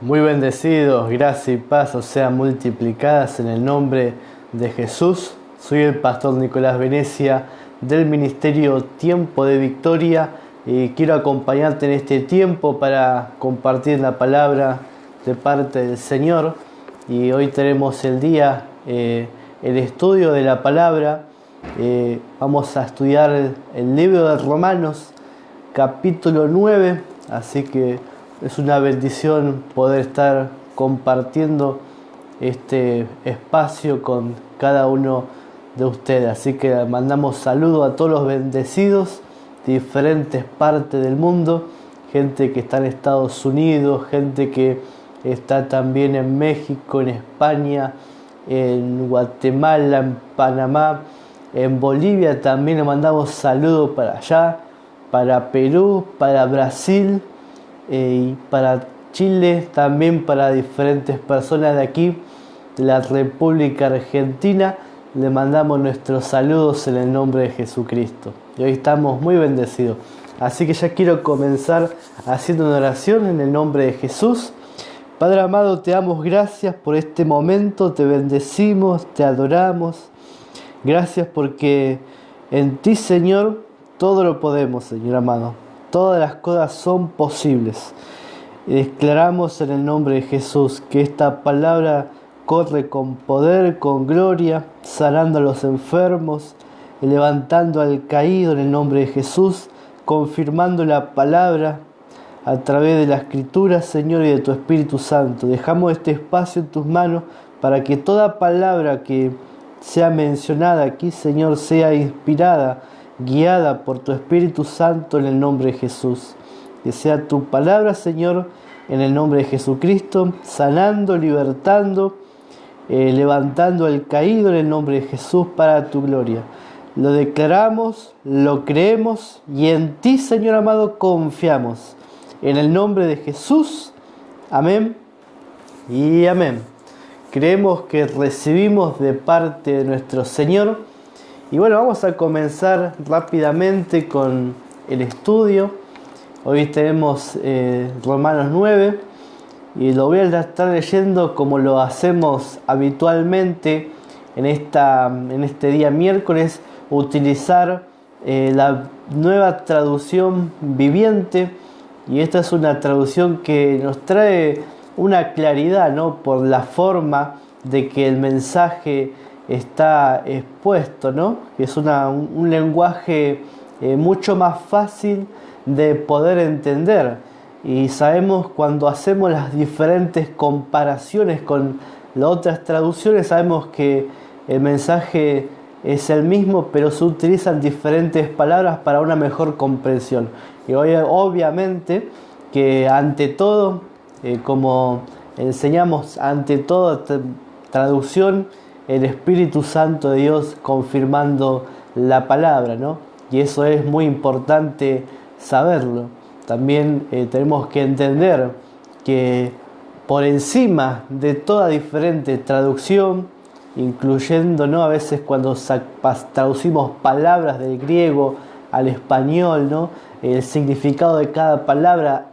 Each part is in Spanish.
Muy bendecidos, gracia y paz os sean multiplicadas en el nombre de Jesús. Soy el pastor Nicolás Venecia del Ministerio Tiempo de Victoria y quiero acompañarte en este tiempo para compartir la palabra de parte del Señor. Y hoy tenemos el día, el estudio de la palabra. Vamos a estudiar el libro de Romanos, capítulo 9, así que es una bendición poder estar compartiendo este espacio con cada uno de ustedes. Así que mandamos saludos a todos los bendecidos de diferentes partes del mundo, gente que está en Estados Unidos, gente que está también en México, en España, en Guatemala, en Panamá, en Bolivia también le mandamos saludos para allá, para Perú, para Brasil, y para Chile, también para diferentes personas de aquí, de la República Argentina. Le mandamos nuestros saludos en el nombre de Jesucristo. Y hoy estamos muy bendecidos. Así que ya quiero comenzar haciendo una oración en el nombre de Jesús. Padre amado, te damos gracias por este momento, te bendecimos, te adoramos. Gracias porque en ti, Señor, todo lo podemos, Señor amado. Todas las cosas son posibles. Y declaramos en el nombre de Jesús que esta palabra corre con poder, con gloria, sanando a los enfermos, levantando al caído en el nombre de Jesús, confirmando la palabra a través de la Escritura, Señor, y de tu Espíritu Santo. Dejamos este espacio en tus manos para que toda palabra que sea mencionada aquí, Señor, sea inspirada, guiada por tu Espíritu Santo en el nombre de Jesús. Que sea tu palabra, Señor, en el nombre de Jesucristo, sanando, libertando, levantando al caído en el nombre de Jesús para tu gloria. Lo declaramos, lo creemos y en ti, Señor amado, confiamos. En el nombre de Jesús, amén y amén. Creemos que recibimos de parte de nuestro Señor. Y bueno, vamos a comenzar rápidamente con el estudio. Hoy tenemos Romanos 9 y lo voy a estar leyendo como lo hacemos habitualmente en este día miércoles, utilizar la nueva traducción viviente. Y esta es una traducción que nos trae una claridad, ¿no? Por la forma de que el mensaje está expuesto, ¿no? Es un lenguaje mucho más fácil de poder entender. Y sabemos, cuando hacemos las diferentes comparaciones con las otras traducciones, sabemos que el mensaje es el mismo, pero se utilizan diferentes palabras para una mejor comprensión. Y hoy, obviamente, que ante todo, como enseñamos, ante toda traducción, el Espíritu Santo de Dios confirmando la palabra, ¿no? Y eso es muy importante saberlo. También tenemos que entender que por encima de toda diferente traducción, incluyendo, ¿no?, a veces cuando traducimos palabras del griego al español, ¿no?, el significado de cada palabra,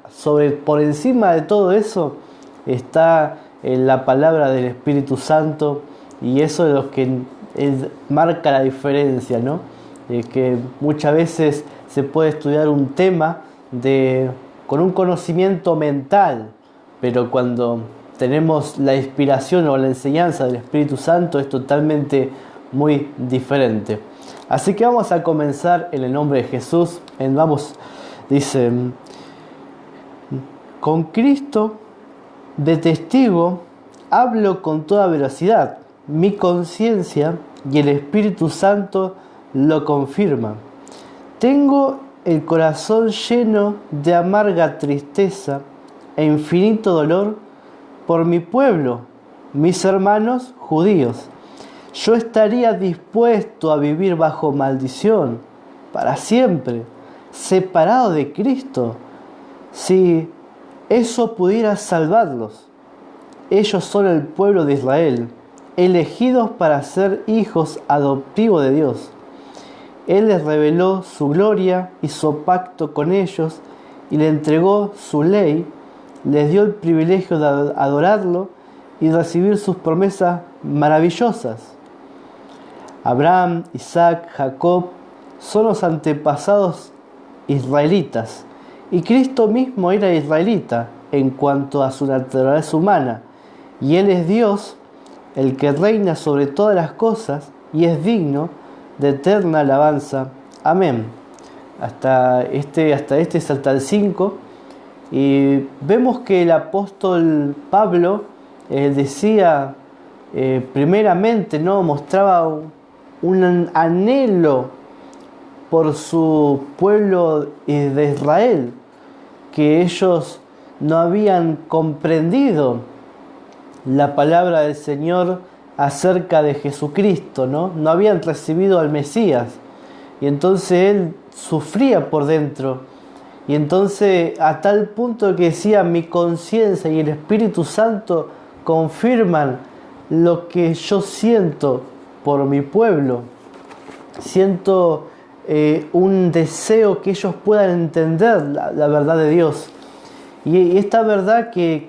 por encima de todo eso está la palabra del Espíritu Santo. Y eso es lo que marca la diferencia, ¿no? Que muchas veces se puede estudiar un tema con un conocimiento mental, pero cuando tenemos la inspiración o la enseñanza del Espíritu Santo es totalmente muy diferente. Así que vamos a comenzar en el nombre de Jesús. Dice: con Cristo de testigo hablo con toda veracidad. Mi conciencia y el Espíritu Santo lo confirman. Tengo el corazón lleno de amarga tristeza e infinito dolor por mi pueblo, mis hermanos judíos. Yo estaría dispuesto a vivir bajo maldición para siempre, separado de Cristo, si eso pudiera salvarlos. Ellos son el pueblo de Israel, elegidos para ser hijos adoptivos de Dios. Él les reveló su gloria, hizo pacto con ellos y le entregó su ley les dio el privilegio de adorarlo y recibir sus promesas maravillosas. Abraham, Isaac, Jacob son los antepasados israelitas, y Cristo mismo era israelita en cuanto a su naturaleza humana, y Él es Dios, el que reina sobre todas las cosas y es digno de eterna alabanza. Amén. Hasta este es hasta el 5, y vemos que el apóstol Pablo decía primeramente, ¿no? Mostraba un anhelo por su pueblo de Israel, que ellos no habían comprendido la palabra del Señor acerca de Jesucristo, ¿no? No habían recibido al Mesías, y entonces él sufría por dentro, y entonces a tal punto que decía: mi conciencia y el Espíritu Santo confirman lo que yo siento por mi pueblo. Siento un deseo que ellos puedan entender la verdad de Dios. Y esta verdad que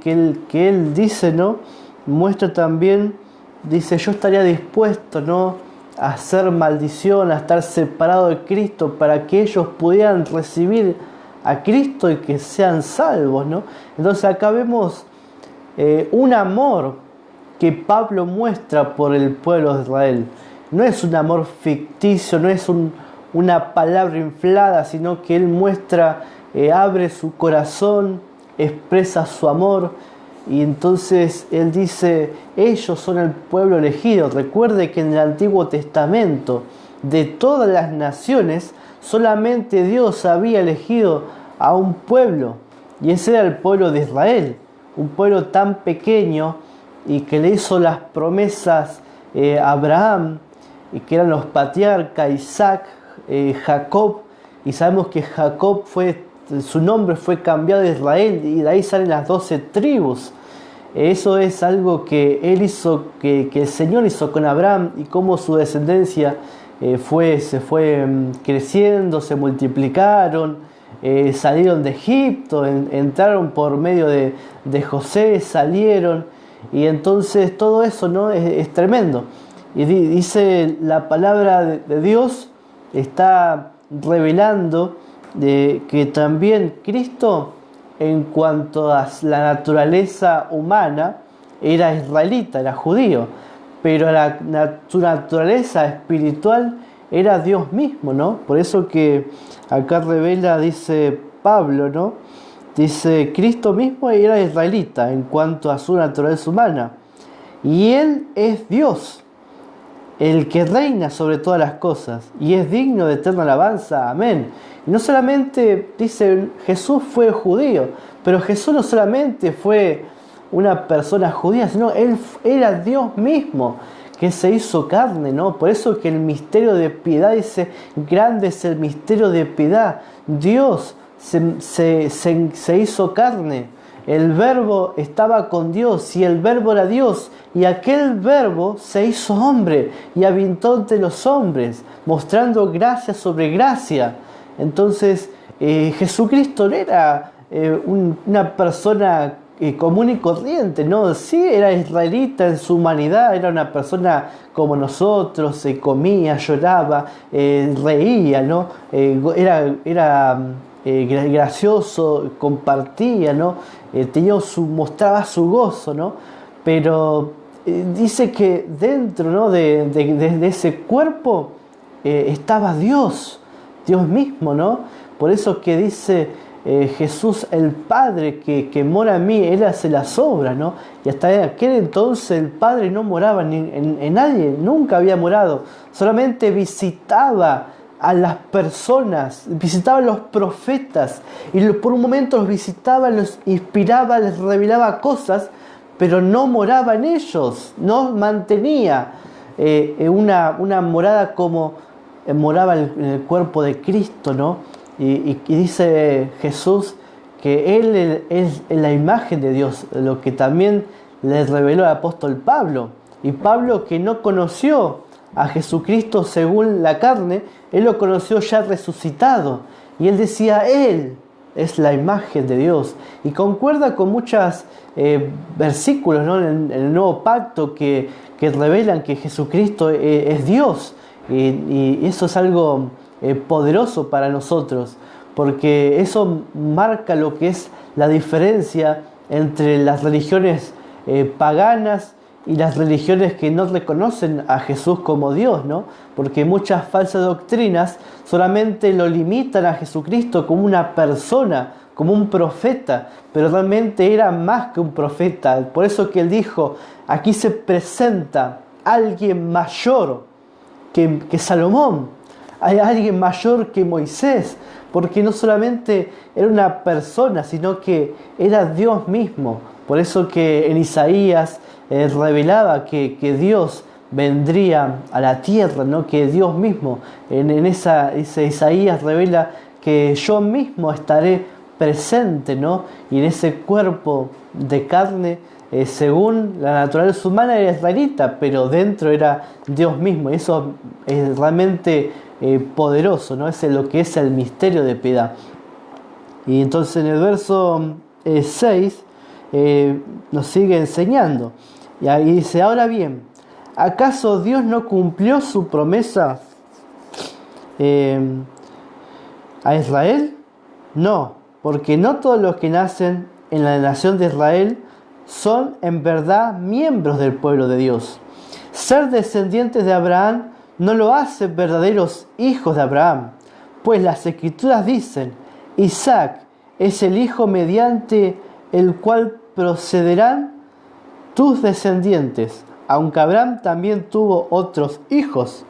él dice, ¿no? Muestra también, dice: yo estaría dispuesto, ¿no?, a hacer maldición, a estar separado de Cristo, para que ellos pudieran recibir a Cristo y que sean salvos, ¿no? Entonces acá vemos un amor que Pablo muestra por el pueblo de Israel. No es un amor ficticio, no es una palabra inflada, sino que él muestra, abre su corazón, expresa su amor. Y entonces él dice: ellos son el pueblo elegido. Recuerde que en el Antiguo Testamento, de todas las naciones, solamente Dios había elegido a un pueblo, y ese era el pueblo de Israel, un pueblo tan pequeño, y que le hizo las promesas a Abraham, y que eran los patriarcas, Isaac, Jacob, y sabemos que Jacob su nombre fue cambiado a Israel, y de ahí salen las 12 tribus. Eso es algo que él hizo, que el Señor hizo con Abraham, y cómo su descendencia se fue creciendo, se multiplicaron, salieron de Egipto, entraron por medio de José, salieron, y entonces todo eso, ¿no?, es tremendo. Y dice la palabra de Dios, está revelando que también Cristo, en cuanto a la naturaleza humana, era israelita, era judío, pero su naturaleza espiritual era Dios mismo, ¿no? Por eso que acá revela, dice Pablo, ¿no? Dice: Cristo mismo era israelita en cuanto a su naturaleza humana, y Él es Dios, el que reina sobre todas las cosas, y es digno de eterna alabanza. Amén. Y no solamente dice: Jesús fue judío, pero Jesús no solamente fue una persona judía, sino Él era Dios mismo, que se hizo carne, ¿no? Por eso que el misterio de piedad dice: grande es el misterio de piedad. Dios se hizo carne. El Verbo estaba con Dios, y el Verbo era Dios, y aquel Verbo se hizo hombre y habitó entre los hombres, mostrando gracia sobre gracia. Entonces Jesucristo no era una persona común y corriente, ¿no? Sí, era israelita en su humanidad, era una persona como nosotros, se comía, lloraba, reía, ¿no? Era gracioso, compartía, ¿no? Mostraba su gozo, ¿no? Pero dice que dentro, ¿no?, de ese cuerpo estaba Dios mismo, ¿no? Por eso que dice Jesús: el Padre que mora en mí, Él hace las obras, ¿no? Y hasta en aquel entonces el Padre no moraba en nadie, nunca había morado, solamente visitaba a las personas, visitaba a los profetas, y por un momento los visitaba, los inspiraba, les revelaba cosas, pero no moraba en ellos, no mantenía una morada como moraba en el cuerpo de Cristo, ¿no? Y dice Jesús que Él es la imagen de Dios, lo que también le reveló el apóstol Pablo. Y Pablo, que no conoció a Jesucristo según la carne, él lo conoció ya resucitado. Y él decía: Él es la imagen de Dios. Y concuerda con muchos versículos, ¿no?, en el Nuevo Pacto que revelan que Jesucristo es Dios. Y eso es algo poderoso para nosotros, porque eso marca lo que es la diferencia entre las religiones paganas y las religiones que no reconocen a Jesús como Dios, ¿no? Porque muchas falsas doctrinas solamente lo limitan a Jesucristo como una persona, como un profeta, pero realmente era más que un profeta. Por eso que él dijo, aquí se presenta alguien mayor que Salomón, hay alguien mayor que Moisés, porque no solamente era una persona, sino que era Dios mismo. Por eso que en Isaías revelaba que Dios vendría a la tierra, ¿no?, que Dios mismo, ese Isaías revela que yo mismo estaré presente, ¿no?, y en ese cuerpo de carne, según la naturaleza humana era israelita, pero dentro era Dios mismo. Y eso es realmente poderoso, ¿no? Es lo que es el misterio de piedad. Y entonces en el verso 6 nos sigue enseñando. Y ahí dice, ahora bien, ¿acaso Dios no cumplió su promesa a Israel? No, porque no todos los que nacen en la nación de Israel son en verdad miembros del pueblo de Dios. Ser descendientes de Abraham no lo hace verdaderos hijos de Abraham, pues las Escrituras dicen, Isaac es el hijo mediante el cual procederán tus descendientes, aunque Abraham también tuvo otros hijos.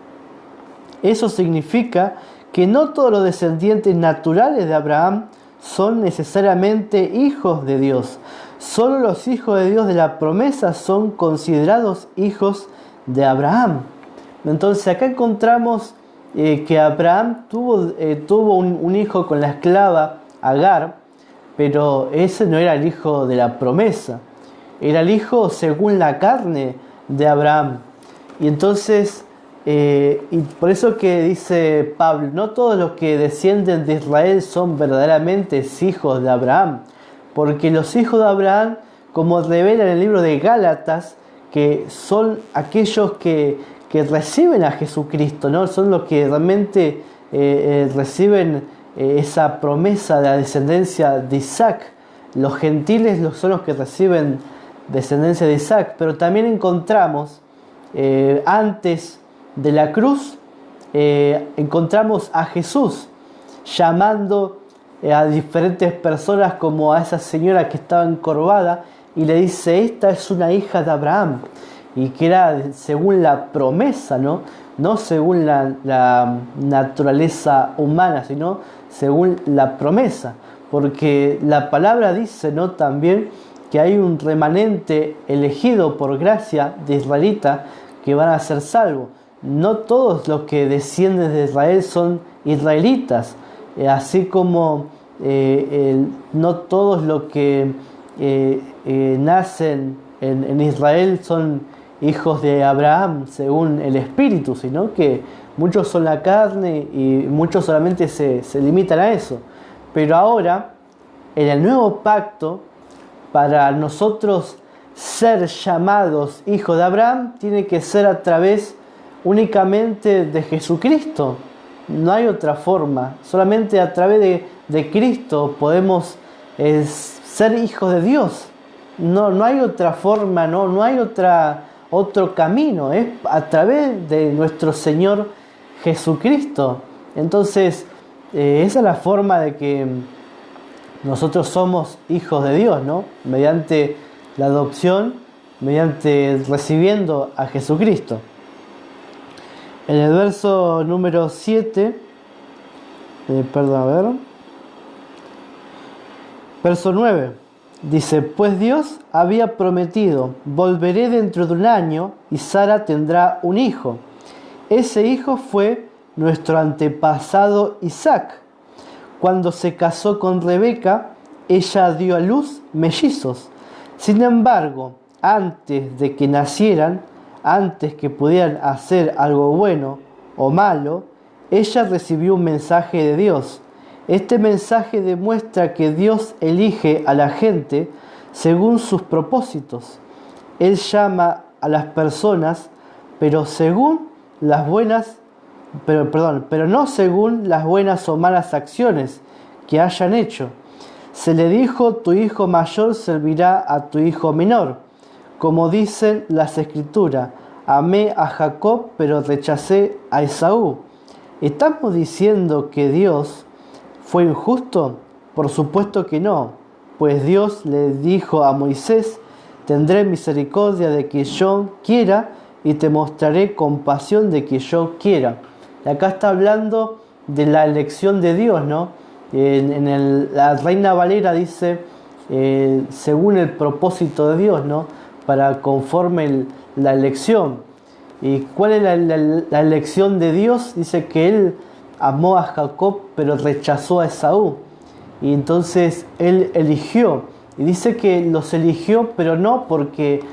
Eso significa que no todos los descendientes naturales de Abraham son necesariamente hijos de Dios. Solo los hijos de Dios de la promesa son considerados hijos de Abraham. Entonces acá encontramos que Abraham tuvo un hijo con la esclava Agar, pero ese no era el hijo de la promesa, era el hijo según la carne de Abraham. Y entonces, y por eso que dice Pablo, no todos los que descienden de Israel son verdaderamente hijos de Abraham, porque los hijos de Abraham, como revela en el libro de Gálatas, que son aquellos que reciben a Jesucristo, ¿no? Son los que realmente reciben esa promesa de la descendencia de Isaac. Los gentiles son los que reciben descendencia de Isaac, pero también encontramos antes de la cruz, encontramos a Jesús llamando a diferentes personas, como a esa señora que estaba encorvada, y le dice, esta es una hija de Abraham, y que era según la promesa, no según la naturaleza humana, sino según la promesa, porque la palabra dice, ¿no?, también que hay un remanente elegido por gracia de israelita que van a ser salvos. No todos los que descienden de Israel son israelitas, así como no todos los que nacen en Israel son hijos de Abraham según el Espíritu, sino que muchos son la carne y muchos solamente se limitan a eso. Pero ahora, en el nuevo pacto, para nosotros ser llamados hijos de Abraham, tiene que ser a través únicamente de Jesucristo. No hay otra forma. Solamente a través de Cristo podemos ser hijos de Dios. No hay otra forma, no hay otro camino. Es a través de nuestro Señor Jesucristo. Entonces, esa es la forma de que nosotros somos hijos de Dios, ¿no? Mediante la adopción, mediante recibiendo a Jesucristo. En el verso número 7, verso 9, dice, pues Dios había prometido, volveré dentro de un año y Sara tendrá un hijo. Ese hijo fue nuestro antepasado Isaac. Cuando se casó con Rebeca, ella dio a luz mellizos. Sin embargo, antes de que nacieran, antes que pudieran hacer algo bueno o malo, ella recibió un mensaje de Dios. Este mensaje demuestra que Dios elige a la gente según sus propósitos. Él llama a las personas, pero no según las buenas o malas acciones que hayan hecho. Se le dijo: tu hijo mayor servirá a tu hijo menor. Como dicen las Escrituras: amé a Jacob, pero rechacé a Esaú. ¿Estamos diciendo que Dios fue injusto? Por supuesto que no, pues Dios le dijo a Moisés: tendré misericordia de quien yo quiera y te mostraré compasión de quien yo quiera. Y acá está hablando de la elección de Dios, ¿no? La Reina Valera dice, según el propósito de Dios, ¿no? Para conforme la elección. ¿Y cuál es la elección de Dios? Dice que Él amó a Jacob, pero rechazó a Esaú. Y entonces Él eligió. Y dice que los eligió, pero no porque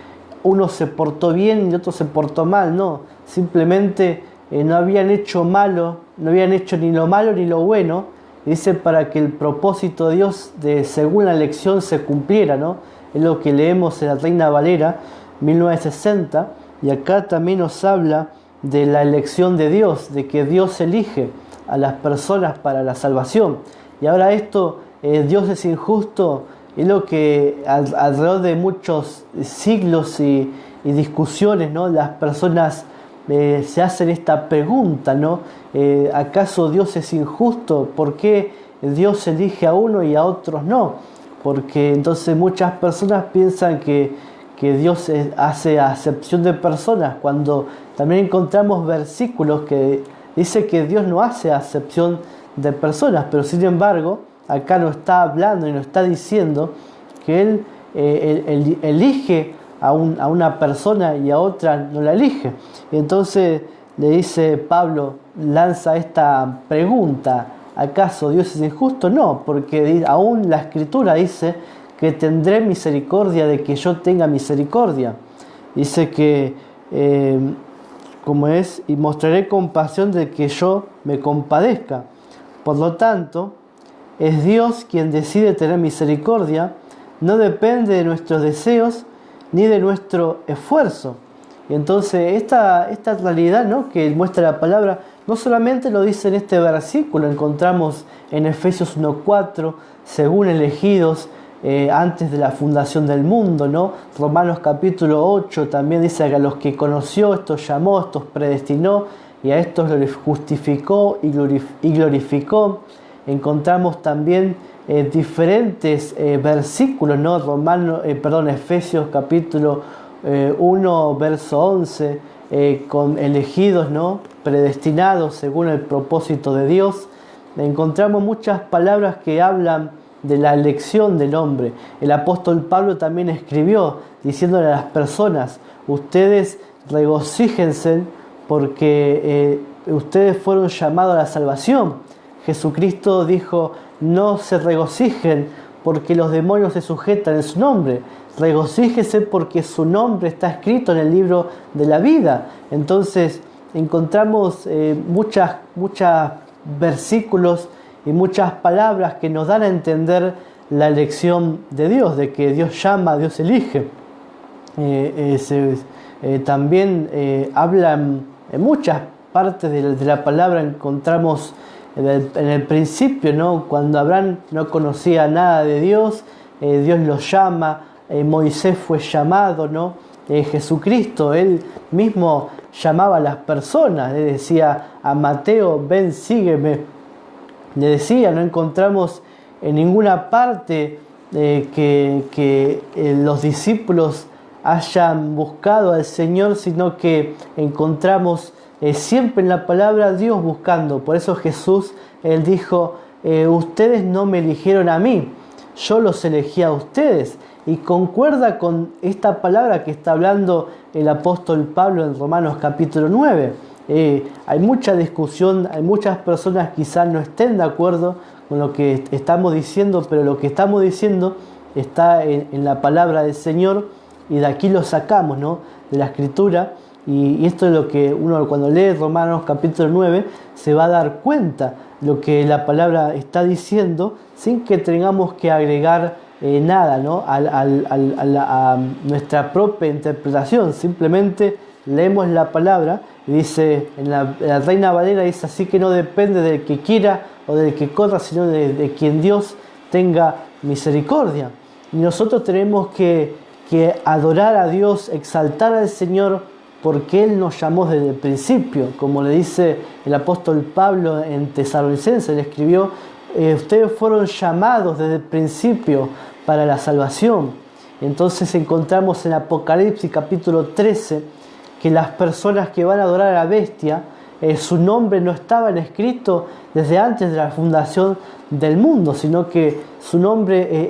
uno se portó bien y otro se portó mal, no. Simplemente no habían hecho ni lo malo ni lo bueno. Y dice para que el propósito de Dios según la elección se cumpliera, ¿no? Es lo que leemos en la Reina Valera 1960. Y acá también nos habla de la elección de Dios, de que Dios elige a las personas para la salvación. Y ahora esto, Dios es injusto, es lo que alrededor de muchos siglos y discusiones, ¿no? Las personas se hacen esta pregunta, ¿no? ¿Acaso Dios es injusto? ¿Por qué Dios elige a uno y a otros no? Porque entonces muchas personas piensan que Dios hace acepción de personas, cuando también encontramos versículos que dice que Dios no hace acepción de personas, pero sin embargo acá nos está hablando y nos está diciendo que Él elige a una persona y a otra no la elige. Y entonces le dice Pablo, lanza esta pregunta: ¿acaso Dios es injusto? No, porque aún la Escritura dice que tendré misericordia de que yo tenga misericordia. Dice que y mostraré compasión de que yo me compadezca. Por lo tanto, es Dios quien decide tener misericordia, no depende de nuestros deseos ni de nuestro esfuerzo. Y entonces esta realidad, ¿no?, que muestra la palabra, no solamente lo dice en este versículo, encontramos en Efesios 1:4, según elegidos antes de la fundación del mundo, ¿no? Romanos capítulo 8 también dice que a los que conoció, estos llamó, estos predestinó, y a estos los justificó y glorificó. Encontramos también diferentes versículos, ¿no? Efesios capítulo 1, verso 11, con elegidos, ¿no?, predestinados según el propósito de Dios. Encontramos muchas palabras que hablan de la elección del hombre. El apóstol Pablo también escribió diciéndole a las personas: ustedes regocíjense porque ustedes fueron llamados a la salvación. Jesucristo dijo: no se regocijen porque los demonios se sujetan en su nombre. Regocíjese porque su nombre está escrito en el libro de la vida. Entonces encontramos muchos versículos y muchas palabras que nos dan a entender la elección de Dios, de que Dios llama, Dios elige. También hablan en muchas partes de la palabra. Encontramos en el principio, ¿no?, cuando Abraham no conocía nada de Dios, Dios lo llama. Moisés fue llamado, ¿no? Jesucristo, Él mismo llamaba a las personas, le decía a Mateo: ven, sígueme. Le decía, no encontramos en ninguna parte que los discípulos hayan buscado al Señor, sino que encontramos siempre en la palabra Dios buscando. Por eso Jesús, Él dijo: ustedes no me eligieron a mí, yo los elegí a ustedes. Y concuerda con esta palabra que está hablando el apóstol Pablo en Romanos capítulo 9. Hay mucha discusión, hay muchas personas quizás no estén de acuerdo con lo que estamos diciendo, pero lo que estamos diciendo está en la palabra del Señor, y de aquí lo sacamos, ¿no?, de la Escritura, Y esto es lo que uno cuando lee Romanos capítulo 9 se va a dar cuenta lo que la palabra está diciendo sin que tengamos que agregar nada, ¿no? A nuestra propia interpretación. Simplemente leemos la palabra y dice, en la Reina Valera dice, así que no depende del que quiera o del que corra, sino de quien Dios tenga misericordia. Y nosotros tenemos que adorar a Dios, exaltar al Señor, porque Él nos llamó desde el principio. Como le dice el apóstol Pablo en Tesalonicenses, le escribió, ustedes fueron llamados desde el principio para la salvación. Entonces encontramos en Apocalipsis capítulo 13 que las personas que van a adorar a la bestia, su nombre no estaba escrito desde antes de la fundación del mundo, sino que su nombre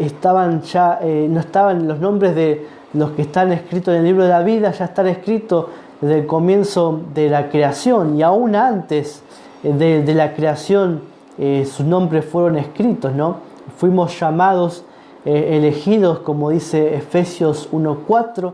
no estaban los nombres de los que están escritos en el libro de la vida, ya están escritos desde el comienzo de la creación, y aún antes de la creación sus nombres fueron escritos, ¿no? Fuimos llamados, elegidos, como dice Efesios 1:4,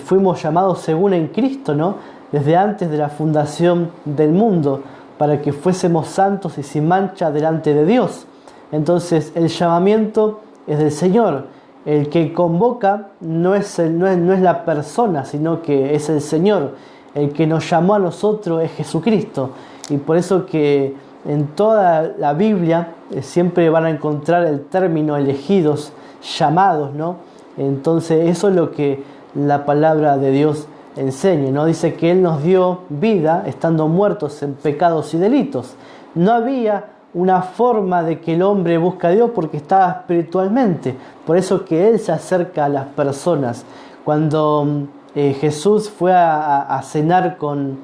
fuimos llamados según en Cristo, ¿no? Desde antes de la fundación del mundo, para que fuésemos santos y sin mancha delante de Dios. Entonces el llamamiento es del Señor. El que convoca no es la persona, sino que es el Señor. El que nos llamó a nosotros es Jesucristo. Y por eso que en toda la Biblia siempre van a encontrar el término elegidos, llamados, ¿no? Entonces eso es lo que la palabra de Dios enseña, ¿no? Dice que Él nos dio vida estando muertos en pecados y delitos. No había una forma de que el hombre busque a Dios porque estaba espiritualmente. Por eso que Él se acerca a las personas. Cuando Jesús fue a cenar con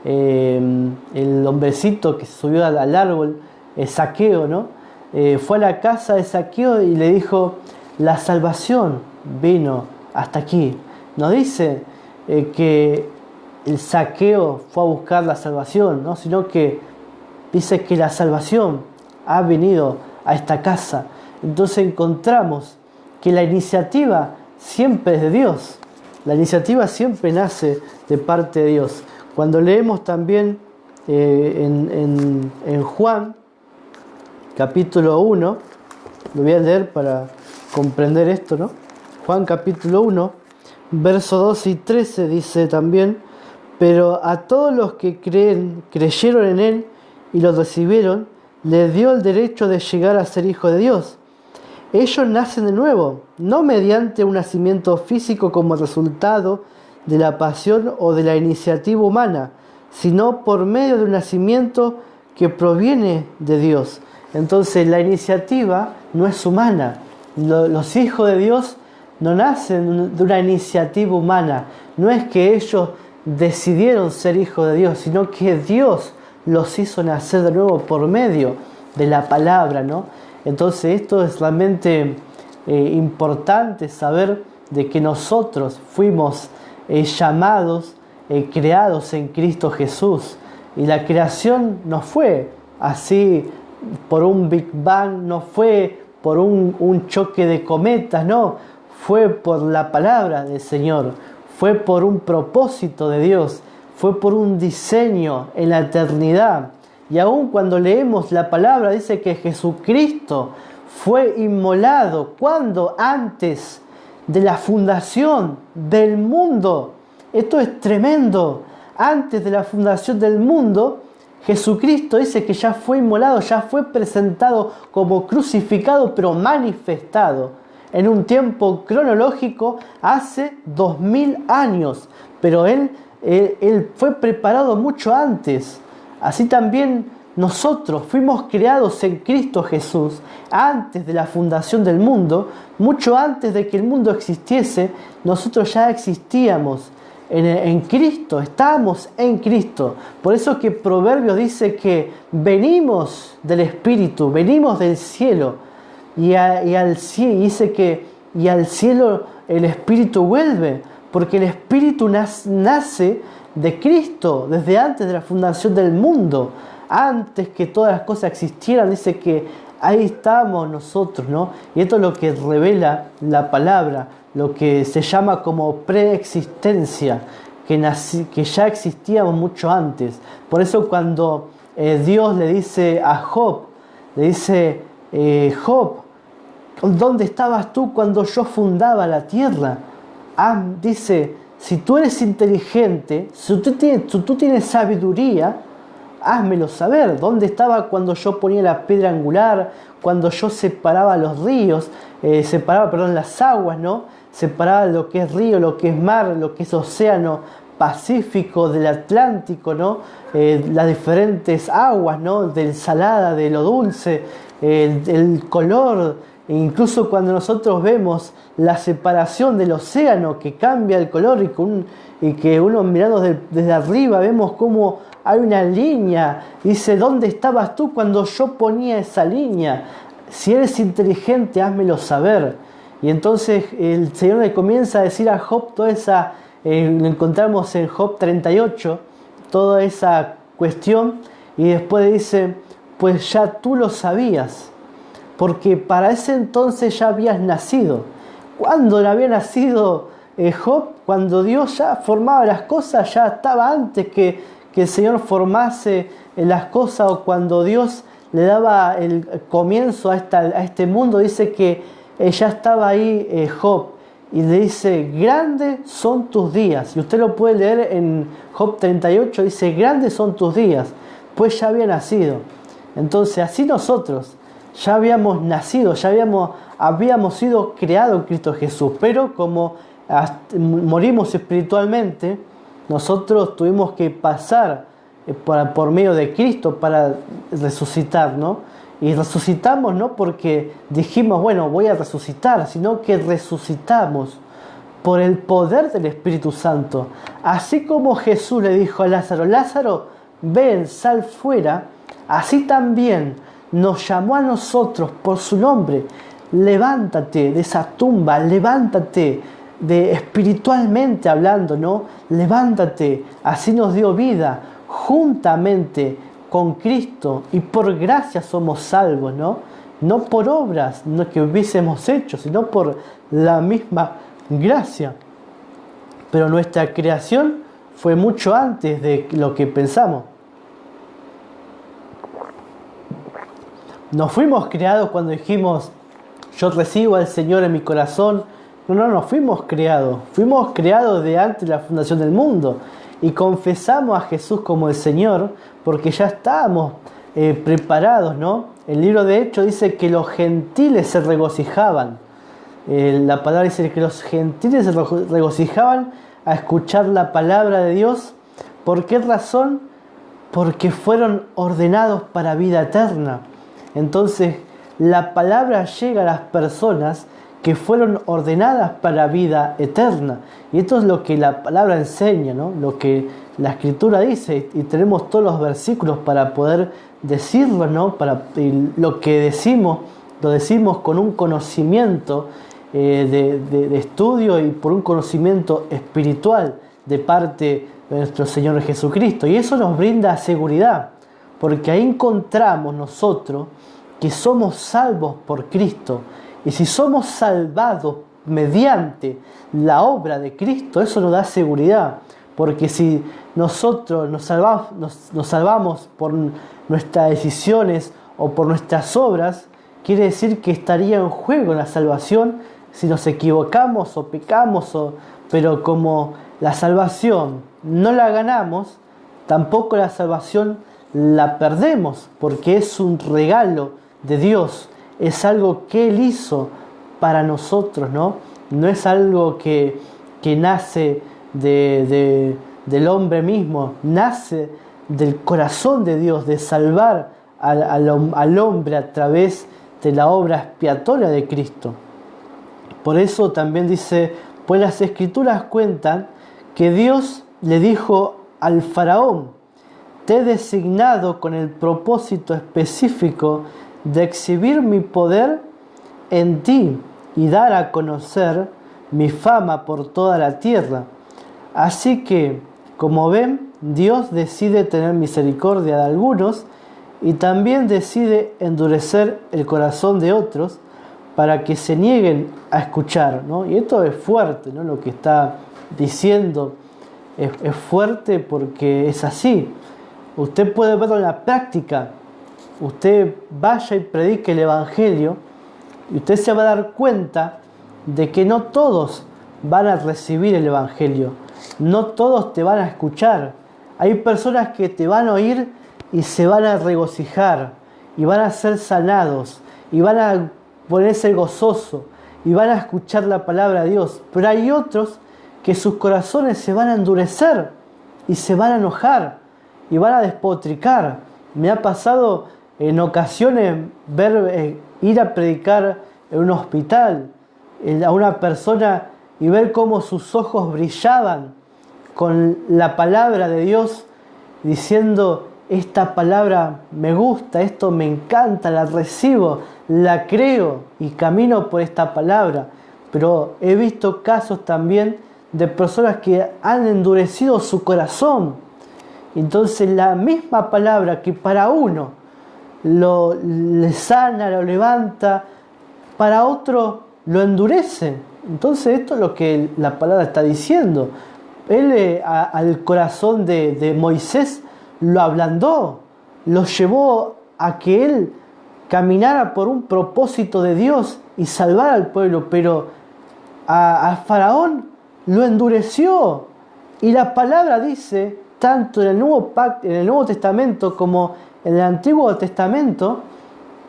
el hombrecito que subió al árbol, Zaqueo, ¿no? Fue a la casa de Zaqueo y le dijo, la salvación vino hasta aquí. No dice que el Zaqueo fue a buscar la salvación, ¿no? Sino que dice que la salvación ha venido a esta casa. Entonces encontramos que la iniciativa siempre es de Dios. La iniciativa siempre nace de parte de Dios. Cuando leemos también en Juan, capítulo 1, lo voy a leer para comprender esto, ¿no? Juan capítulo 1, versos 12 y 13 dice también, pero a todos los que creyeron en Él y lo recibieron, les dio el derecho de llegar a ser hijos de Dios. Ellos nacen de nuevo, no mediante un nacimiento físico como resultado de la pasión o de la iniciativa humana, sino por medio de un nacimiento que proviene de Dios. Entonces la iniciativa no es humana. Los hijos de Dios no nacen de una iniciativa humana. No es que ellos decidieron ser hijos de Dios, sino que Dios los hizo nacer de nuevo por medio de la palabra, ¿no? Entonces esto es realmente importante saber de que nosotros fuimos llamados, creados en Cristo Jesús. Y la creación no fue así por un Big Bang, no fue por un choque de cometas, no, fue por la palabra del Señor, fue por un propósito de Dios, fue por un diseño en la eternidad. Y aún cuando leemos la palabra dice que Jesucristo fue inmolado, cuando antes de la fundación del mundo. Esto es tremendo. Antes de la fundación del mundo, Jesucristo dice que ya fue inmolado, ya fue presentado como crucificado, pero manifestado en un tiempo cronológico hace 2000 años. Pero Él fue preparado mucho antes. Así también nosotros fuimos creados en Cristo Jesús antes de la fundación del mundo, mucho antes de que el mundo existiese. Nosotros ya existíamos en Cristo, estábamos en Cristo. Por eso que Proverbios dice que venimos del Espíritu, venimos del cielo, y al cielo el Espíritu vuelve, porque el Espíritu nace de Cristo desde antes de la fundación del mundo. Antes que todas las cosas existieran, dice que ahí estamos nosotros, ¿no? Y esto es lo que revela la palabra, lo que se llama como preexistencia, que ya existíamos mucho antes. Por eso cuando Dios le dice a Job, le dice, Job, ¿dónde estabas tú cuando yo fundaba la tierra? Dice, si tú eres inteligente, si tú tienes sabiduría, házmelo saber. ¿Dónde estaba cuando yo ponía la piedra angular? Cuando yo separaba los ríos, separaba las aguas, ¿no? Separaba lo que es río, lo que es mar, lo que es océano Pacífico, del Atlántico, ¿no? Las diferentes aguas, ¿no? Del salada, de lo dulce, el color. Incluso cuando nosotros vemos la separación del océano que cambia el color y que uno mirando desde arriba vemos cómo hay una línea. Dice, ¿dónde estabas tú cuando yo ponía esa línea? Si eres inteligente, házmelo saber. Y entonces el Señor le comienza a decir a Job toda esa, lo encontramos en Job 38, toda esa cuestión, y después le dice, pues ya tú lo sabías, porque para ese entonces ya habías nacido. ¿Cuándo había nacido Job? Cuando Dios ya formaba las cosas, ya estaba antes que el Señor formase las cosas, o cuando Dios le daba el comienzo a este mundo. Dice que ya estaba ahí Job, y le dice, grandes son tus días. Y usted lo puede leer en Job 38, dice, grandes son tus días, pues ya había nacido. Entonces así nosotros ya habíamos nacido, ya habíamos sido creados en Cristo Jesús, pero como morimos espiritualmente, nosotros tuvimos que pasar por medio de Cristo para resucitar, ¿no? Y resucitamos no porque dijimos, bueno, voy a resucitar, sino que resucitamos por el poder del Espíritu Santo. Así como Jesús le dijo a Lázaro, Lázaro, ven, sal fuera, así también nos llamó a nosotros por su nombre. Levántate de esa tumba, levántate espiritualmente hablando, ¿no? Levántate, así nos dio vida juntamente con Cristo, y por gracia somos salvos, ¿no? No por obras que hubiésemos hecho, sino por la misma gracia. Pero nuestra creación fue mucho antes de lo que pensamos. No fuimos creados cuando dijimos, yo recibo al Señor en mi corazón. No fuimos creados de antes de la fundación del mundo. Y confesamos a Jesús como el Señor porque ya estábamos preparados, ¿no? El libro de Hechos dice que los gentiles se regocijaban. La palabra dice que los gentiles se regocijaban a escuchar la palabra de Dios. ¿Por qué razón? Porque fueron ordenados para vida eterna. Entonces la palabra llega a las personas que fueron ordenadas para vida eterna. Y esto es lo que la palabra enseña, ¿no? Lo que la Escritura dice, y tenemos todos los versículos para poder decirlo, ¿no? Lo que decimos, lo decimos con un conocimiento de estudio y por un conocimiento espiritual de parte de nuestro Señor Jesucristo. Y eso nos brinda seguridad, porque ahí encontramos nosotros que somos salvos por Cristo. Y si somos salvados mediante la obra de Cristo, eso nos da seguridad. Porque si nosotros nos salvamos por nuestras decisiones o por nuestras obras, quiere decir que estaría en juego la salvación si nos equivocamos o pecamos. Pero como la salvación no la ganamos, tampoco la salvación la perdemos, porque es un regalo de Dios. Es algo que Él hizo para nosotros, ¿no? No es algo que nace del hombre mismo, nace del corazón de Dios, de salvar al hombre a través de la obra expiatoria de Cristo. Por eso también dice, pues las Escrituras cuentan que Dios le dijo al faraón, te he designado con el propósito específico de exhibir mi poder en ti y dar a conocer mi fama por toda la tierra. Así que, como ven, Dios decide tener misericordia de algunos y también decide endurecer el corazón de otros para que se nieguen a escuchar, ¿no? Y esto es fuerte, ¿no? Lo que está diciendo es fuerte porque es así. Usted puede verlo en la práctica. Usted vaya y predique el Evangelio y usted se va a dar cuenta de que no todos van a recibir el Evangelio. No todos te van a escuchar. Hay personas que te van a oír y se van a regocijar y van a ser sanados y van a ponerse gozoso y van a escuchar la palabra de Dios. Pero hay otros que sus corazones se van a endurecer y se van a enojar y van a despotricar. Me ha pasado en ocasiones ir a predicar en un hospital a una persona y ver cómo sus ojos brillaban con la palabra de Dios, diciendo: esta palabra me gusta, esto me encanta, la recibo, la creo y camino por esta palabra. Pero he visto casos también de personas que han endurecido su corazón. Entonces la misma palabra que para uno le sana, lo levanta, para otro lo endurece. Entonces esto es lo que la palabra está diciendo. Él al corazón de Moisés lo ablandó, lo llevó a que él caminara por un propósito de Dios y salvara al pueblo, pero a Faraón lo endureció. Y la palabra dice, tanto en el Nuevo Testamento como en el Antiguo Testamento,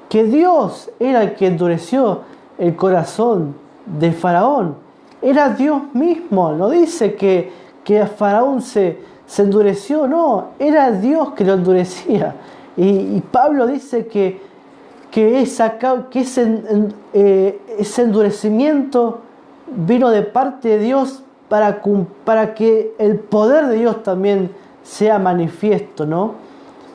que Dios era el que endureció el corazón de Faraón. Era Dios mismo. No dice que Faraón se endureció, no, era Dios que lo endurecía. Y Pablo dice que ese endurecimiento vino de parte de Dios para que el poder de Dios también sea manifiesto, ¿no?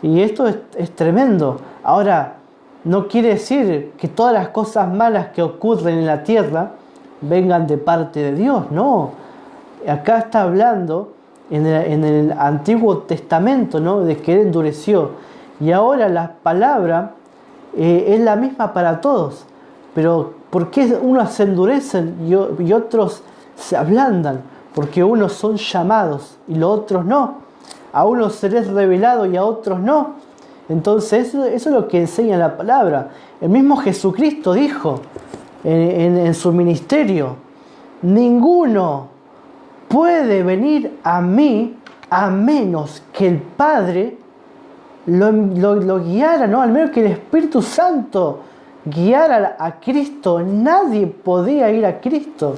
Y esto es tremendo. Ahora, no quiere decir que todas las cosas malas que ocurren en la tierra vengan de parte de Dios, no. Acá está hablando en el Antiguo Testamento, ¿no? De que Él endureció. Y ahora la palabra es la misma para todos. Pero ¿por qué unos se endurecen y otros se ablandan? Porque unos son llamados y los otros no. A unos se les es revelado y a otros no. Entonces eso es lo que enseña la palabra. El mismo Jesucristo dijo en su ministerio: ninguno puede venir a mí a menos que el Padre lo guiara, ¿no? Al menos que el Espíritu Santo guiara a Cristo. Nadie podía ir a Cristo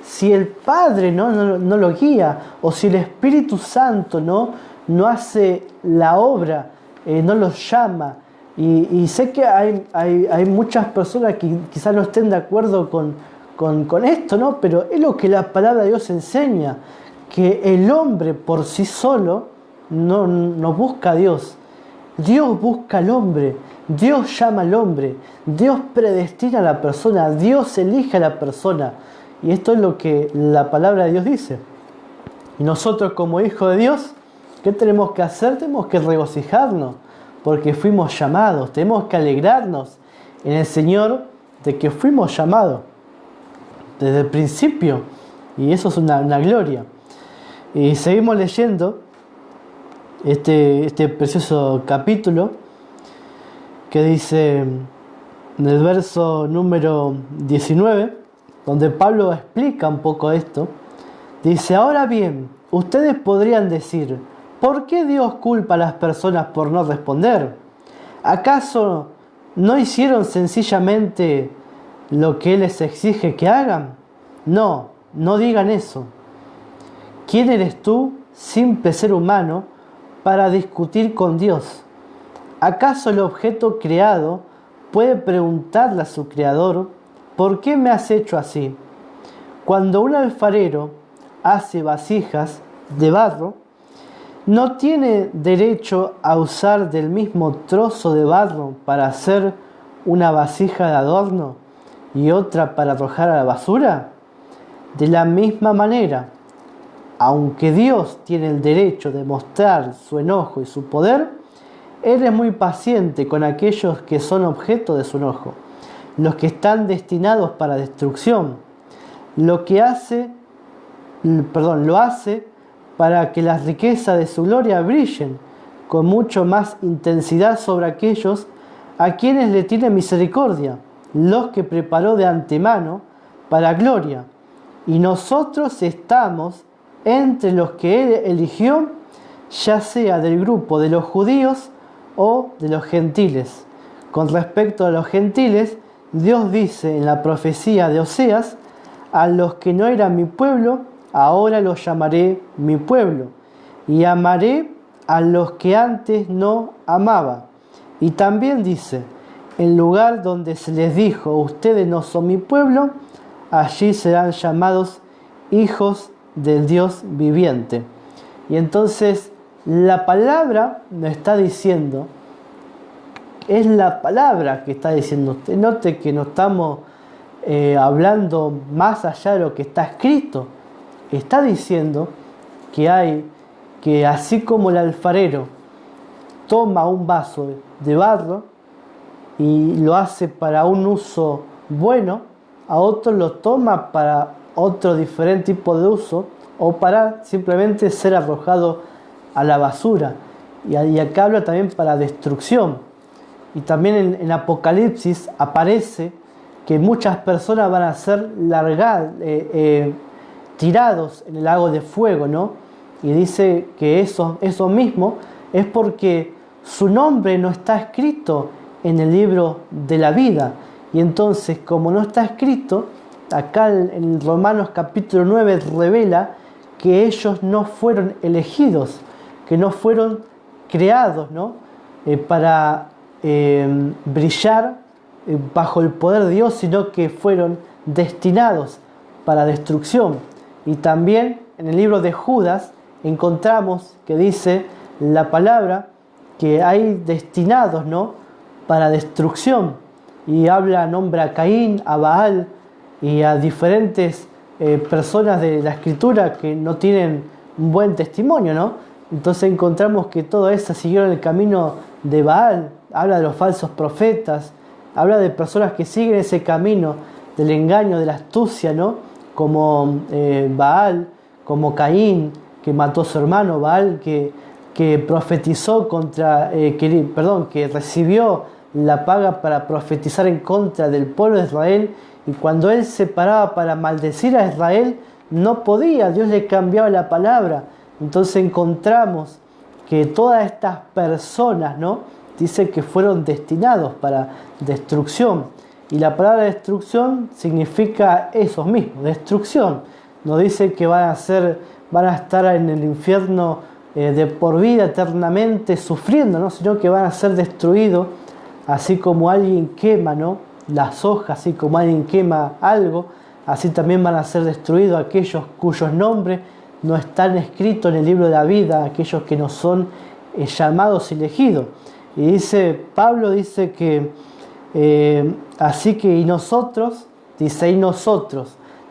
si el Padre no lo guía, o si el Espíritu Santo no hace la obra, no los llama. Y sé que hay muchas personas que quizás no estén de acuerdo con esto, ¿no? Pero es lo que la palabra de Dios enseña, que el hombre por sí solo no busca a Dios. Dios busca al hombre, Dios llama al hombre, Dios predestina a la persona, Dios elige a la persona. Y esto es lo que la palabra de Dios dice. Y nosotros, como hijos de Dios, ¿qué tenemos que hacer? Tenemos que regocijarnos, porque fuimos llamados. Tenemos que alegrarnos en el Señor de que fuimos llamados desde el principio. Y eso es una gloria. Y seguimos leyendo este precioso capítulo, que dice en el verso número 19, donde Pablo explica un poco esto. Dice: ahora bien, ustedes podrían decir, ¿por qué Dios culpa a las personas por no responder? ¿Acaso no hicieron sencillamente lo que Él les exige que hagan? No digan eso. ¿Quién eres tú, simple ser humano, para discutir con Dios? ¿Acaso el objeto creado puede preguntarle a su creador: ¿por qué me has hecho así? Cuando un alfarero hace vasijas de barro, ¿no tiene derecho a usar del mismo trozo de barro para hacer una vasija de adorno y otra para arrojar a la basura? De la misma manera, aunque Dios tiene el derecho de mostrar su enojo y su poder, Él es muy paciente con aquellos que son objeto de su enojo, los que están destinados para destrucción. Lo hace para que las riquezas de su gloria brillen con mucho más intensidad sobre aquellos a quienes le tiene misericordia, los que preparó de antemano para gloria. Y nosotros estamos entre los que Él eligió, ya sea del grupo de los judíos o de los gentiles. Con respecto a los gentiles, Dios dice en la profecía de Oseas: a los que no eran mi pueblo, ahora los llamaré mi pueblo, y amaré a los que antes no amaba. Y también dice: en lugar donde se les dijo, ustedes no son mi pueblo, allí serán llamados hijos del Dios viviente. Y entonces la palabra nos está diciendo, es la palabra que está diciendo. Usted note que no estamos hablando más allá de lo que está escrito. Está diciendo que así como el alfarero toma un vaso de barro y lo hace para un uso bueno, a otro lo toma para otro diferente tipo de uso o para simplemente ser arrojado a la basura. Y acá habla también para destrucción. Y también en Apocalipsis aparece que muchas personas van a ser tirados en el lago de fuego, ¿no? Y dice que eso mismo es porque su nombre no está escrito en el libro de la vida. Y entonces, como no está escrito, acá en Romanos capítulo 9 revela que ellos no fueron elegidos, que no fueron creados, ¿no? Para brillar bajo el poder de Dios, sino que fueron destinados para destrucción. Y también en el libro de Judas encontramos que dice la palabra que hay destinados, ¿no?, para destrucción. Y nombra a Caín, a Baal y a diferentes personas de la escritura que no tienen un buen testimonio, ¿no? Entonces encontramos que todas esas siguieron el camino de Baal. Habla de los falsos profetas, habla de personas que siguen ese camino del engaño, de la astucia, ¿no? Como Baal, como Caín, que mató a su hermano, Baal, que profetizó que recibió la paga para profetizar en contra del pueblo de Israel, y cuando él se paraba para maldecir a Israel, no podía, Dios le cambiaba la palabra. Entonces encontramos que todas estas personas, ¿no?, dice que fueron destinados para destrucción. Y la palabra destrucción significa eso mismo, destrucción. No dice que van a estar en el infierno de por vida eternamente sufriendo, ¿no?, sino que van a ser destruidos, así como alguien quema, ¿no?, las hojas, así como alguien quema algo, así también van a ser destruidos aquellos cuyos nombres no están escritos en el libro de la vida, aquellos que no son llamados y elegidos. Y Pablo dice que así que y nosotros,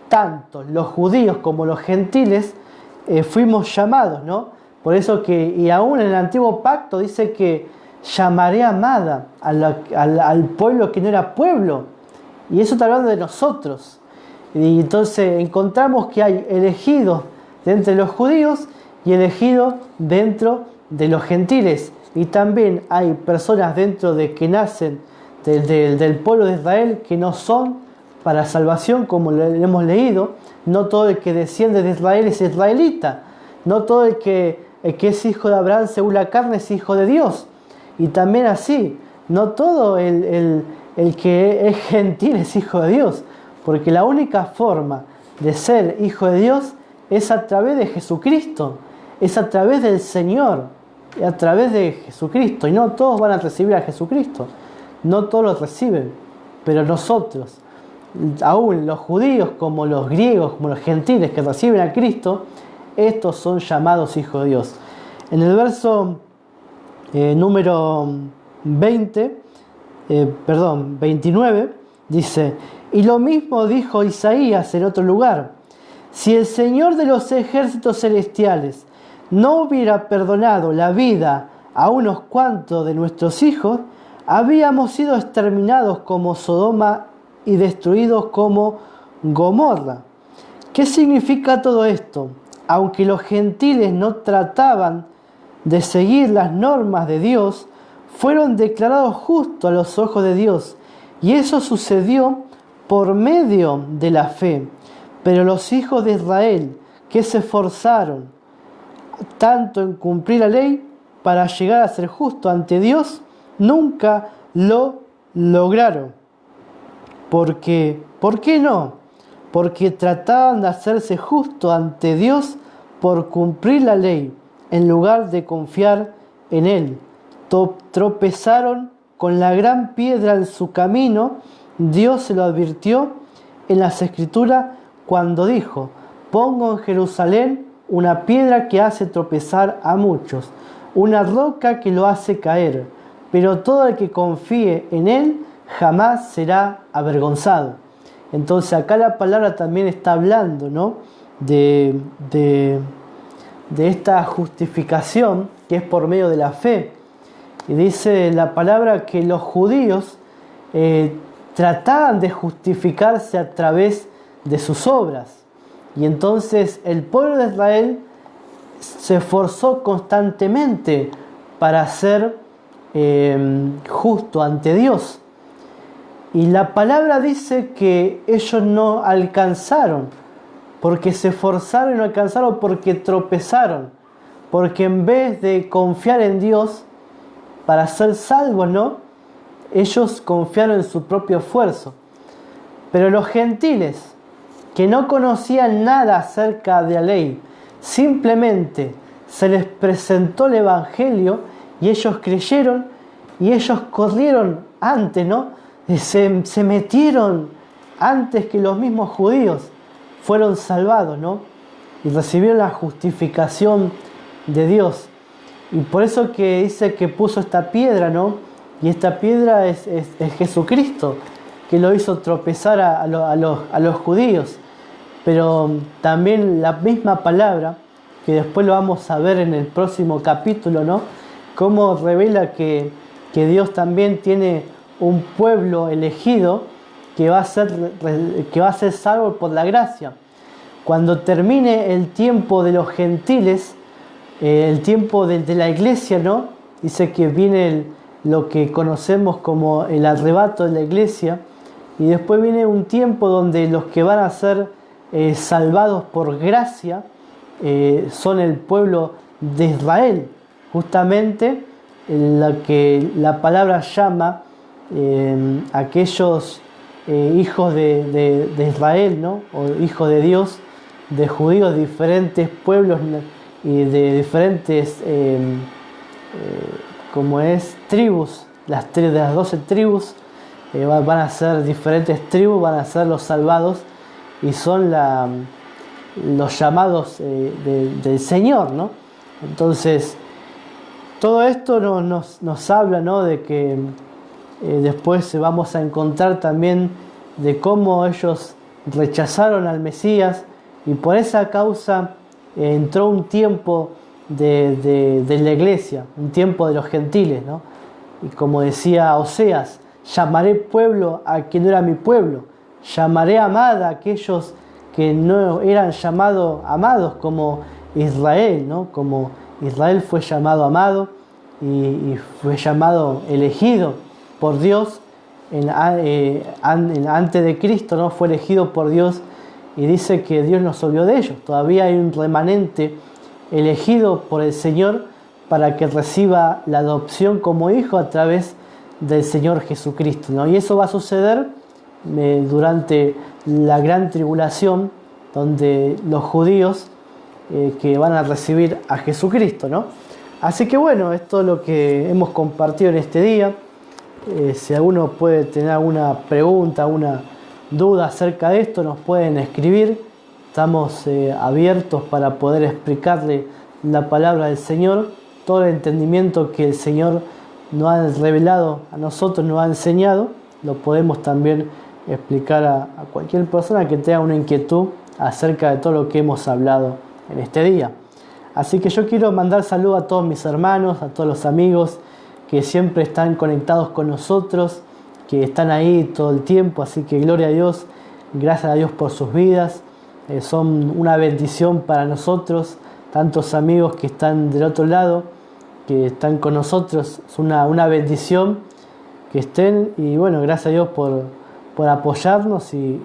tanto los judíos como los gentiles, fuimos llamados, ¿no? Por eso y aún en el antiguo pacto dice que llamaré amada al pueblo que no era pueblo. Y eso está hablando de nosotros. Y entonces encontramos que hay elegidos dentro de los judíos y elegidos dentro de los gentiles. Y también hay personas dentro de que nacen del pueblo de Israel que no son para salvación, como lo hemos leído. No todo el que desciende de Israel es israelita. No todo el que es hijo de Abraham según la carne es hijo de Dios. Y también así, no todo el que es gentil es hijo de Dios. Porque la única forma de ser hijo de Dios es a través de Jesucristo. Es a través del Señor. A través de Jesucristo. Y no todos van a recibir a Jesucristo. No todos lo reciben. Pero nosotros, aún los judíos como los griegos, como los gentiles que reciben a Cristo, estos son llamados hijos de Dios. En el verso número 29, dice: y lo mismo dijo Isaías en otro lugar: si el Señor de los ejércitos celestiales no hubiera perdonado la vida a unos cuantos de nuestros hijos, habíamos sido exterminados como Sodoma y destruidos como Gomorra. ¿Qué significa todo esto? Aunque los gentiles no trataban de seguir las normas de Dios, fueron declarados justos a los ojos de Dios, y eso sucedió por medio de la fe. Pero los hijos de Israel, que se esforzaron tanto en cumplir la ley para llegar a ser justos ante Dios, nunca lo lograron. ¿Por qué? ¿Por qué no? Porque trataban de hacerse justos ante Dios por cumplir la ley, en lugar de confiar en Él. Tropezaron con la gran piedra en su camino. Dios se lo advirtió en las Escrituras cuando dijo: pongo en Jerusalén una piedra que hace tropezar a muchos, una roca que lo hace caer, pero todo el que confíe en Él jamás será avergonzado. Entonces acá la palabra también está hablando, ¿no?, de esta justificación que es por medio de la fe. Y dice la palabra que los judíos trataban de justificarse a través de sus obras. Y entonces el pueblo de Israel se esforzó constantemente para ser justo ante Dios. Y la palabra dice que ellos no alcanzaron, porque se esforzaron y no alcanzaron, porque tropezaron, porque en vez de confiar en Dios para ser salvos, ¿no?, ellos confiaron en su propio esfuerzo. Pero los gentiles, que no conocían nada acerca de la ley, simplemente se les presentó el Evangelio y ellos creyeron, y ellos corrieron antes, ¿no? Se metieron antes que los mismos judíos, fueron salvados, ¿no?, y recibieron la justificación de Dios. Y por eso que dice que puso esta piedra, ¿no? Y esta piedra es Jesucristo, que lo hizo tropezar a los judíos. Pero también la misma palabra, que después lo vamos a ver en el próximo capítulo, ¿no?, cómo revela que Dios también tiene un pueblo elegido que va a ser salvo por la gracia. Cuando termine el tiempo de los gentiles, el tiempo de la iglesia, ¿no?, dice que viene lo que conocemos como el arrebato de la iglesia, y después viene un tiempo donde los que van a ser salvados por gracia son el pueblo de Israel, justamente la que la palabra llama aquellos hijos de Israel, ¿no?, o hijos de Dios, de judíos de diferentes pueblos y de diferentes tribus. De las 12 tribus van a ser diferentes tribus, van a ser los salvados, y son los llamados del Señor, ¿no? Entonces todo esto nos habla, ¿no?, de que después vamos a encontrar también de cómo ellos rechazaron al Mesías, y por esa causa entró un tiempo de la iglesia, un tiempo de los gentiles, ¿no? Y como decía Oseas: llamaré pueblo a quien no era mi pueblo, llamaré amada a aquellos que no eran llamados amados, como Israel, ¿no? Como Israel fue llamado amado y fue llamado elegido por Dios antes de Cristo, ¿no? Fue elegido por Dios, y dice que Dios no se olvidó de ellos. Todavía hay un remanente elegido por el Señor para que reciba la adopción como hijo a través del Señor Jesucristo, ¿no? Y eso va a suceder durante la gran tribulación, donde los judíos que van a recibir a Jesucristo, ¿no? Así que bueno, esto es lo que hemos compartido en este día. Si alguno puede tener alguna pregunta, una duda acerca de esto, nos pueden escribir. Estamos abiertos para poder explicarle la palabra del Señor, todo el entendimiento que el Señor nos ha revelado a nosotros, nos ha enseñado, lo podemos también explicar a cualquier persona que tenga una inquietud acerca de todo lo que hemos hablado en este día. Así que yo quiero mandar saludos a todos mis hermanos, a todos los amigos que siempre están conectados con nosotros, que están ahí todo el tiempo. Así que gloria a Dios, gracias a Dios por sus vidas. Son una bendición para nosotros, tantos amigos que están del otro lado, que están con nosotros. Es una bendición que estén, y bueno, gracias a Dios por apoyarnos y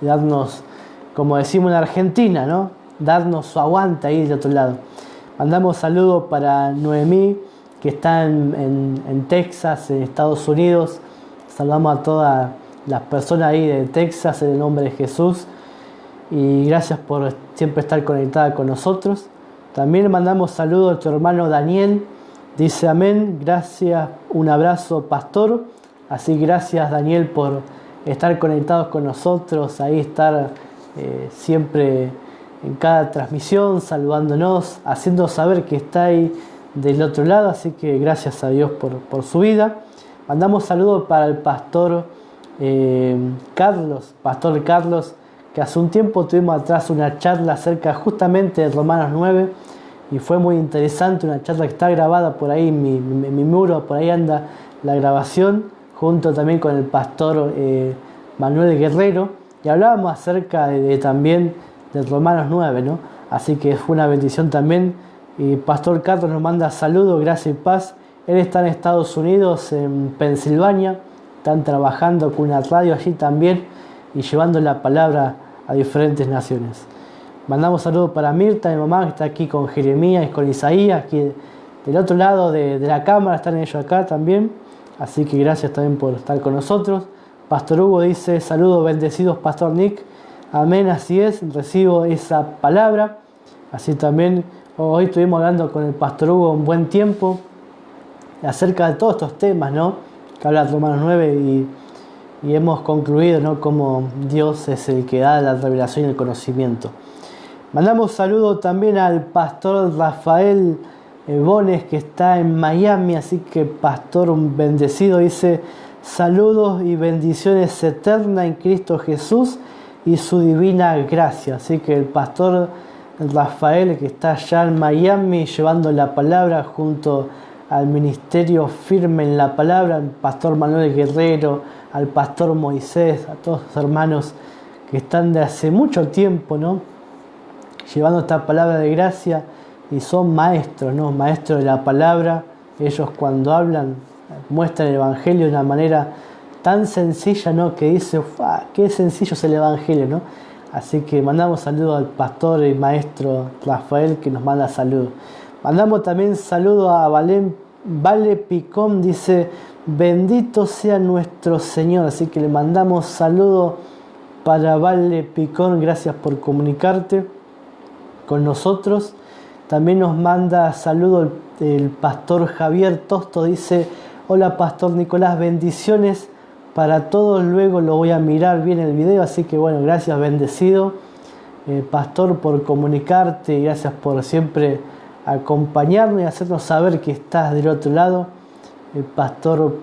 darnos, como decimos en Argentina, ¿no? Darnos su aguante ahí del otro lado. Mandamos saludos para Noemí, que está en Texas, en Estados Unidos. Saludamos a todas las personas ahí de Texas en el nombre de Jesús. Y gracias por siempre estar conectada con nosotros. También le mandamos saludos a tu hermano Daniel. Dice amén, gracias, un abrazo pastor. Así gracias Daniel por estar conectados con nosotros, ahí estar siempre en cada transmisión, saludándonos, haciendo saber que está ahí del otro lado. Así que gracias a Dios por su vida. Mandamos saludos para el pastor Carlos, que hace un tiempo tuvimos atrás una charla acerca justamente de Romanos 9, y fue muy interesante, una charla que está grabada por ahí en mi muro, por ahí anda la grabación, junto también con el pastor Manuel Guerrero, y hablábamos acerca también de Romanos 9, ¿no? Así que fue una bendición también. Y Pastor Carlos nos manda saludos, gracias y paz. Él está en Estados Unidos, en Pensilvania, están trabajando con una radio allí también y llevando la palabra a diferentes naciones. Mandamos saludos para Mirta, mi mamá, que está aquí con Jeremías y con Isaías, aquí del otro lado de la cámara, están ellos acá también. Así que gracias también por estar con nosotros. Pastor Hugo dice, saludos bendecidos, Pastor Nick. Amén, así es, recibo esa palabra. Así también, hoy estuvimos hablando con el Pastor Hugo un buen tiempo acerca de todos estos temas, ¿no? Que habla de Romanos 9 y hemos concluido, ¿no? Cómo Dios es el que da la revelación y el conocimiento. Mandamos saludos también al Pastor Rafael Bones, que está en Miami, así que pastor, un bendecido, dice saludos y bendiciones eternas en Cristo Jesús y su divina gracia. Así que el pastor Rafael, que está allá en Miami llevando la palabra junto al ministerio Firme en la Palabra, al pastor Manuel Guerrero, al pastor Moisés, a todos los hermanos que están de hace mucho tiempo, ¿no? Llevando esta palabra de gracia, y son maestros, ¿no? Maestros de la palabra. Ellos cuando hablan muestran el Evangelio de una manera tan sencilla, ¿no? Que dice, qué sencillo es el Evangelio, ¿no? Así que mandamos saludos al pastor y maestro Rafael, que nos manda saludos. Mandamos también saludos a Vale Picón, dice, bendito sea nuestro Señor. Así que le mandamos saludos para Vale Picón, gracias por comunicarte con nosotros. También nos manda saludos el pastor Javier Tosto, dice, hola Pastor Nicolás, bendiciones para todos, luego lo voy a mirar bien el video. Así que bueno, gracias, bendecido pastor, por comunicarte, y gracias por siempre acompañarnos y hacernos saber que estás del otro lado. El pastor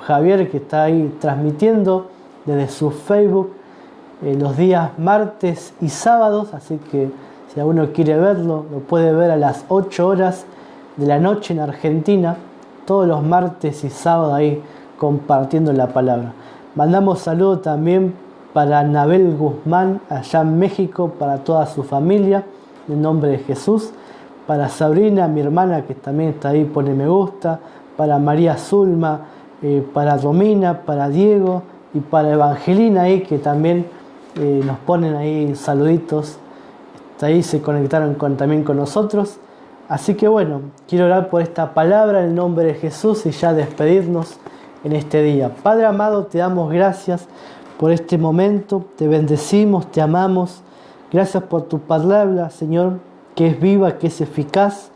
Javier, que está ahí transmitiendo desde su Facebook los días martes y sábados, así que si alguno quiere verlo, lo puede ver a las 8 horas de la noche en Argentina, todos los martes y sábados ahí compartiendo la palabra. Mandamos saludos también para Anabel Guzmán allá en México, para toda su familia, en nombre de Jesús. Para Sabrina, mi hermana, que también está ahí, pone me gusta. Para María Zulma, para Romina, para Diego y para Evangelina ahí, que también nos ponen ahí saluditos. Hasta ahí se conectaron también con nosotros. Así que bueno, quiero orar por esta palabra en el nombre de Jesús y ya despedirnos en este día. Padre amado, te damos gracias por este momento, te bendecimos, te amamos. Gracias por tu palabra, Señor, que es viva, que es eficaz.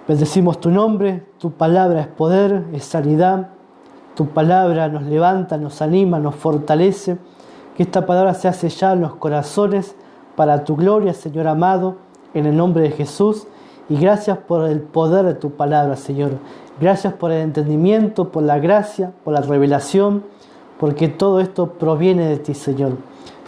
Bendecimos tu nombre, tu palabra es poder, es sanidad. Tu palabra nos levanta, nos anima, nos fortalece. Que esta palabra sea sellada en los corazones para tu gloria, Señor amado, en el nombre de Jesús. Y gracias por el poder de tu palabra, Señor. Gracias por el entendimiento, por la gracia, por la revelación, porque todo esto proviene de ti, Señor.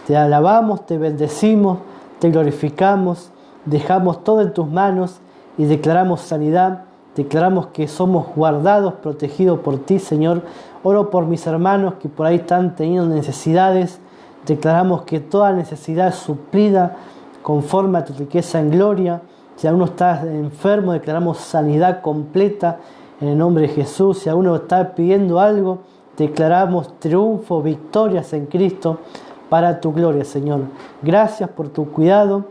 Te alabamos, te bendecimos, te glorificamos. dejamos todo en tus manos y declaramos sanidad, declaramos que somos guardados, protegidos por ti, Señor. Oro por mis hermanos que por ahí están teniendo necesidades. Declaramos que toda necesidad es suplida conforme a tu riqueza en gloria. Si alguno está enfermo, declaramos sanidad completa en el nombre de Jesús. Si alguno está pidiendo algo, declaramos triunfo, victorias en Cristo para tu gloria, Señor. Gracias por tu cuidado.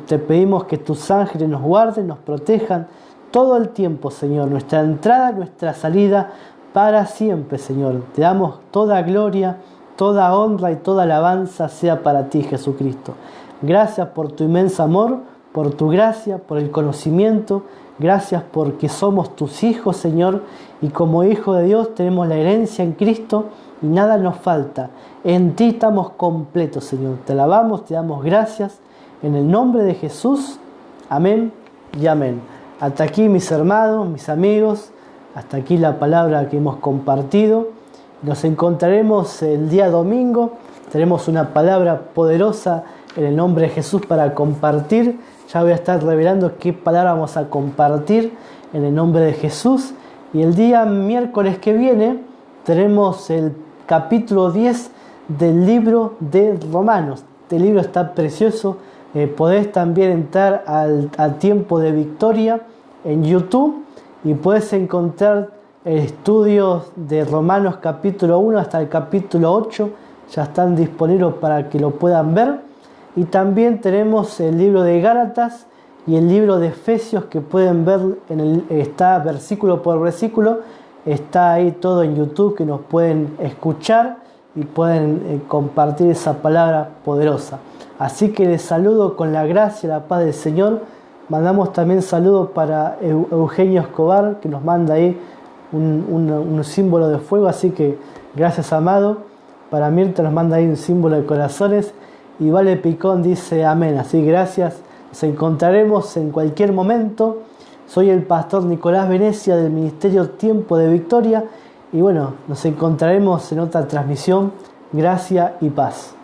Te pedimos que tus ángeles nos guarden, nos protejan todo el tiempo, Señor. Nuestra entrada, nuestra salida, para siempre, Señor. Te damos toda gloria, toda honra y toda alabanza sea para ti, Jesucristo. Gracias por tu inmenso amor, por tu gracia, por el conocimiento. Gracias porque somos tus hijos, Señor, y como hijos de Dios tenemos la herencia en Cristo y nada nos falta. En ti estamos completos, Señor. Te alabamos, te damos gracias. En el nombre de Jesús, amén y amén. Hasta aquí, mis hermanos, mis amigos, hasta aquí la palabra que hemos compartido. Nos encontraremos el día domingo. Tenemos una palabra poderosa en el nombre de Jesús para compartir. Ya voy a estar revelando qué palabra vamos a compartir en el nombre de Jesús. Y el día miércoles que viene tenemos el capítulo 10 del libro de Romanos. Este libro está precioso. Podés también entrar al Tiempo de Victoria en YouTube y puedes encontrar estudios de Romanos capítulo 1 hasta el capítulo 8. Ya están disponibles para que lo puedan ver. Y también tenemos el libro de Gálatas y el libro de Efesios que pueden ver, está versículo por versículo, está ahí todo en YouTube que nos pueden escuchar y pueden compartir esa palabra poderosa. Así que les saludo con la gracia y la paz del Señor. Mandamos también saludos para Eugenio Escobar que nos manda ahí un símbolo de fuego, así que gracias, amado. Para Mirta nos manda ahí un símbolo de corazones. Y Vale Picón dice amén. Así gracias. Nos encontraremos en cualquier momento. Soy el pastor Nicolás Venecia del Ministerio Tiempo de Victoria. Y bueno, nos encontraremos en otra transmisión. Gracia y paz.